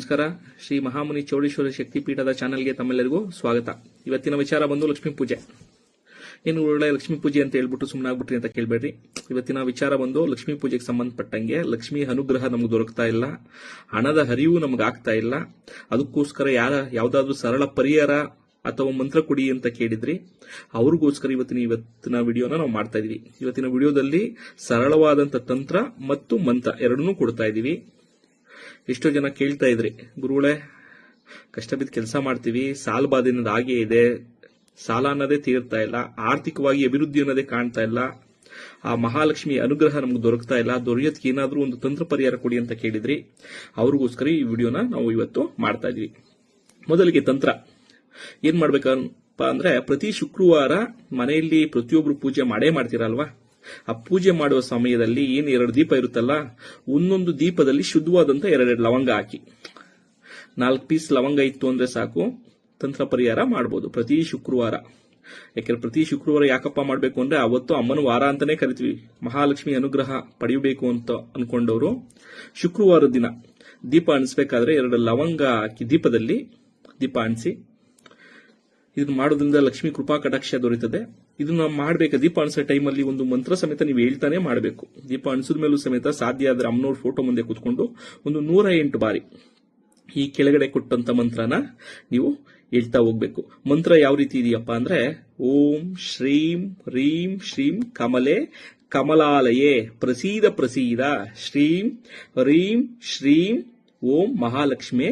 ನಮಸ್ಕಾರ. ಶ್ರೀ ಮಹಾಮುನಿ ಚೌಡೇಶ್ವರಿ ಶಕ್ತಿಪೀಠದ ಚಾನೆಲ್ಗೆ ತಮ್ಮೆಲ್ಲರಿಗೂ ಸ್ವಾಗತ. ಇವತ್ತಿನ ವಿಚಾರ ಬಂದು ಲಕ್ಷ್ಮೀ ಪೂಜೆ. ಏನು ಒಳ್ಳೆ ಲಕ್ಷ್ಮೀ ಪೂಜೆ ಅಂತ ಹೇಳ್ಬಿಟ್ಟು ಸುಮ್ಮನೆ ಆಗ್ಬಿಟ್ರಿ ಅಂತ ಕೇಳಬೇಡ್ರಿ. ಇವತ್ತಿನ ವಿಚಾರ ಬಂದು ಲಕ್ಷ್ಮೀ ಪೂಜೆಗೆ ಸಂಬಂಧಪಟ್ಟಂಗೆ ಲಕ್ಷ್ಮೀ ಅನುಗ್ರಹ ನಮ್ಗೆ ದೊರಕ್ತಾ ಇಲ್ಲ, ಹಣದ ಹರಿವು ನಮ್ಗೆ ಆಗ್ತಾ ಇಲ್ಲ. ಅದಕ್ಕೋಸ್ಕರ ಯಾವ್ದಾದ್ರು ಸರಳ ಪರಿಹಾರ ಅಥವಾ ಮಂತ್ರ ಕೊಡಿ ಅಂತ ಕೇಳಿದ್ರಿ. ಅವ್ರಿಗೋಸ್ಕರ ಇವತ್ತಿನ ವಿಡಿಯೋನ ನಾವು ಮಾಡ್ತಾ ಇದೀವಿ. ಇವತ್ತಿನ ವಿಡಿಯೋದಲ್ಲಿ ಸರಳವಾದಂತ ತಂತ್ರ ಮತ್ತು ಮಂತ್ರ ಎರಡನ್ನೂ ಕೊಡ್ತಾ ಇದೀವಿ. ಎಷ್ಟೋ ಜನ ಕೇಳ್ತಾ ಇದ್ರಿ, ಗುರುಗಳೇ ಕಷ್ಟ ಬಿದ್ದು ಕೆಲಸ ಮಾಡ್ತೀವಿ, ಸಾಲ ಬಾಧೆಯಿಂದ ಹಾಗೆ ಇದೆ, ಸಾಲ ಅನ್ನೋದೇ ತೀರ್ತಾ ಇಲ್ಲ, ಆರ್ಥಿಕವಾಗಿ ಅಭಿವೃದ್ಧಿ ಅನ್ನೋದೇ ಕಾಣ್ತಾ ಇಲ್ಲ, ಆ ಮಹಾಲಕ್ಷ್ಮಿ ಅನುಗ್ರಹ ನಮ್ಗೆ ದೊರಕ್ತಾ ಇಲ್ಲ, ದೊರೆಯೋದಕ್ಕೆ ಏನಾದ್ರೂ ಒಂದು ತಂತ್ರ ಪರಿಹಾರ ಕೊಡಿ ಅಂತ ಕೇಳಿದ್ರಿ. ಅವ್ರಿಗೋಸ್ಕರ ಈ ವಿಡಿಯೋನ ನಾವು ಇವತ್ತು ಮಾಡ್ತಾ ಇದೀವಿ. ಮೊದಲಿಗೆ ತಂತ್ರ ಏನ್ ಮಾಡ್ಬೇಕಪ್ಪ ಅಂದ್ರೆ, ಪ್ರತಿ ಶುಕ್ರವಾರ ಮನೆಯಲ್ಲಿ ಪ್ರತಿಯೊಬ್ರು ಪೂಜೆ ಮಾಡೇ ಮಾಡ್ತೀರಲ್ವಾ, ಆ ಪೂಜೆ ಮಾಡುವ ಸಮಯದಲ್ಲಿ ಏನ್ 2 ದೀಪ ಇರುತ್ತಲ್ಲ, ಒಂದೊಂದು ದೀಪದಲ್ಲಿ ಶುದ್ಧವಾದಂತ 2 ಲವಂಗ ಹಾಕಿ. 4 ಪೀಸ್ ಲವಂಗ ಇತ್ತು ಅಂದ್ರೆ ಸಾಕು, ತಂತ್ರ ಪರಿಹಾರ ಮಾಡಬಹುದು ಪ್ರತಿ ಶುಕ್ರವಾರ. ಯಾಕಂದ್ರೆ ಪ್ರತಿ ಶುಕ್ರವಾರ ಯಾಕಪ್ಪ ಮಾಡ್ಬೇಕು ಅಂದ್ರೆ, ಅವತ್ತು ಅಮ್ಮನ ವಾರ ಅಂತಾನೆ ಕರಿತೀವಿ. ಮಹಾಲಕ್ಷ್ಮಿ ಅನುಗ್ರಹ ಪಡೆಯಬೇಕು ಅಂತ ಅನ್ಕೊಂಡವರು ಶುಕ್ರವಾರದ ದಿನ ದೀಪ ಅಣಿಸ್ಬೇಕಾದ್ರೆ 2 ಲವಂಗ ಹಾಕಿ ದೀಪದಲ್ಲಿ ದೀಪ ಅಣಿಸಿ. ಇದನ್ನ ಮಾಡೋದ್ರಿಂದ ಲಕ್ಷ್ಮೀ ಕೃಪಾ ಕಟಾಕ್ಷ ದೊರೆಯುತ್ತದೆ. ಇದನ್ನ ಮಾಡ್ಬೇಕು. ದೀಪ ಅಣಿಸೋ ಟೈಮಲ್ಲಿ ಒಂದು ಮಂತ್ರ ಸಮೇತ ನೀವು ಹೇಳ್ತಾನೆ ಮಾಡಬೇಕು. ದೀಪ ಅಣಿಸಿದ ಮೇಲೂ ಸಮೇತ ಸಾಧ್ಯ ಆದ್ರೆ ಅಮ್ಮನವ್ರ ಫೋಟೋ ಮುಂದೆ ಕೂತ್ಕೊಂಡು ಒಂದು 108 ಬಾರಿ ಈ ಕೆಳಗಡೆ ಕೊಟ್ಟಂತ ಮಂತ್ರನ ನೀವು ಹೇಳ್ತಾ ಹೋಗ್ಬೇಕು. ಮಂತ್ರ ಯಾವ ರೀತಿ ಇದೆಯಪ್ಪ ಅಂದ್ರೆ, ಓಂ ಶ್ರೀಂ ಹ್ರೀಂ ಶ್ರೀಂ ಕಮಲೆ ಕಮಲಾಲಯೇ ಪ್ರಸೀದ ಪ್ರಸೀದ ಶ್ರೀಂ ಹ್ರೀಂ ಶ್ರೀಂ ಓಂ ಮಹಾಲಕ್ಷ್ಮೇ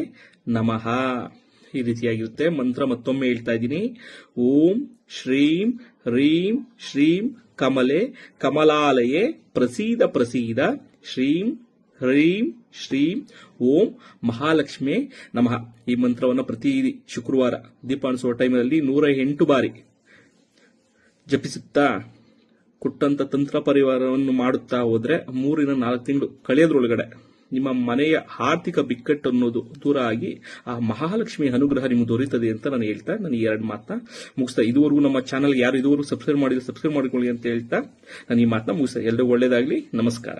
ನಮಃ. ಈ ರೀತಿಯಾಗಿರುತ್ತೆ ಮಂತ್ರ. ಮತ್ತೊಮ್ಮೆ ಹೇಳ್ತಾ ಇದ್ದೀನಿ, ಓಂ ಶ್ರೀಂ ಹ್ರೀಂ ಶ್ರೀಂ ಕಮಲೆ ಕಮಲಾಲಯೇ ಪ್ರಸೀದ ಪ್ರಸೀದ ಶ್ರೀಂ ಹ್ರೀಂ ಶ್ರೀಂ ಓಂ ಮಹಾಲಕ್ಷ್ಮೇ ನಮಃ. ಈ ಮಂತ್ರವನ್ನು ಪ್ರತಿ ಶುಕ್ರವಾರ ದೀಪ ಅಣಿಸುವ ಟೈಮಲ್ಲಿ 108 ಬಾರಿ ಜಪಿಸುತ್ತಾ ಕೊಟ್ಟಂತ ತಂತ್ರ ಪರಿವಾರವನ್ನು ಮಾಡುತ್ತಾ ಹೋದ್ರೆ 3 ರಿಂದ 4 ತಿಂಗಳು ಕಳೆಯೋದ್ರೊಳಗಡೆ ನಿಮ್ಮ ಮನೆಯ ಆರ್ಥಿಕ ಬಿಕ್ಕಟ್ಟು ಅನ್ನೋದು ದೂರ ಆಗಿ ಆ ಮಹಾಲಕ್ಷ್ಮಿ ಅನುಗ್ರಹ ನಿಮ್ಗೆ ದೊರೆಯುತ್ತದೆ ಅಂತ ನಾನು ಹೇಳ್ತಾ ನಾನು ಈ 2 ಮಾತನ್ನ ಮುಗಿಸ್ತಾ, ಇದುವರೆಗೂ ನಮ್ಮ ಚಾನಲ್ ಯಾರು ಇದುವರೆಗೂ ಸಬ್ಸ್ಕ್ರೈಬ್ ಮಾಡಿಕೊಳ್ಳಿ ಅಂತ ಹೇಳ್ತಾ ನಾನು ಈ ಮಾತನ್ನ ಮುಗಿಸ್ತಾ. ಎಲ್ಲರಿಗೂ ಒಳ್ಳೇದಾಗ್ಲಿ. ನಮಸ್ಕಾರ.